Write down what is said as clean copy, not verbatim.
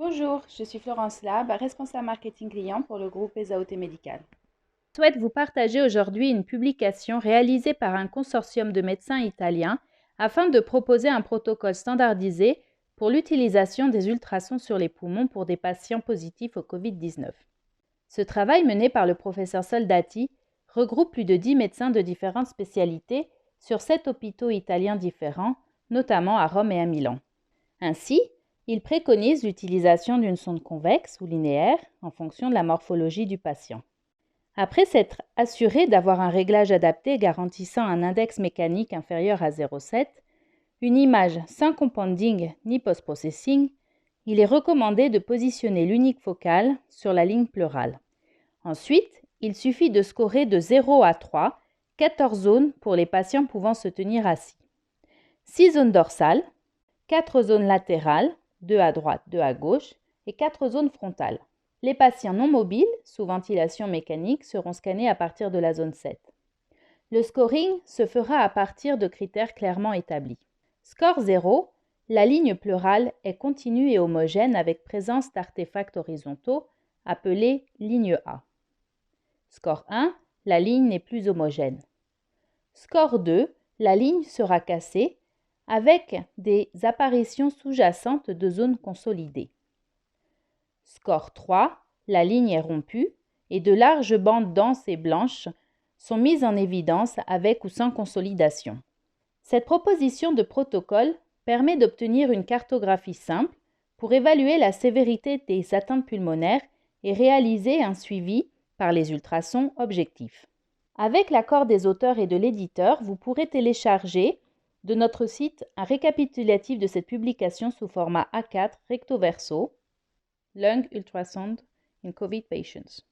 Bonjour, je suis Florence Lab, responsable marketing client pour le groupe Esaote Médical. Je souhaite vous partager aujourd'hui une publication réalisée par un consortium de médecins italiens afin de proposer un protocole standardisé pour l'utilisation des ultrasons sur les poumons pour des patients positifs au Covid-19. Ce travail mené par le professeur Soldati regroupe plus de 10 médecins de différentes spécialités sur 7 hôpitaux italiens différents, notamment à Rome et à Milan. Ainsi, il préconise l'utilisation d'une sonde convexe ou linéaire en fonction de la morphologie du patient. Après s'être assuré d'avoir un réglage adapté garantissant un index mécanique inférieur à 0,7, une image sans compounding ni post-processing, il est recommandé de positionner l'unique focale sur la ligne pleurale. Ensuite, il suffit de scorer de 0 à 3, 14 zones pour les patients pouvant se tenir assis. 6 zones dorsales, 4 zones latérales, 2 à droite, 2 à gauche, et 4 zones frontales. Les patients non mobiles, sous ventilation mécanique, seront scannés à partir de la zone 7. Le scoring se fera à partir de critères clairement établis. Score 0, la ligne pleurale est continue et homogène avec présence d'artefacts horizontaux, appelés ligne A. Score 1, la ligne n'est plus homogène. Score 2, la ligne sera cassée, avec des apparitions sous-jacentes de zones consolidées. Score 3, la ligne est rompue et de larges bandes denses et blanches sont mises en évidence avec ou sans consolidation. Cette proposition de protocole permet d'obtenir une cartographie simple pour évaluer la sévérité des atteintes pulmonaires et réaliser un suivi par les ultrasons objectifs. Avec l'accord des auteurs et de l'éditeur, vous pourrez télécharger de notre site un récapitulatif de cette publication sous format A4 recto verso, Lung Ultrasound in COVID Patients.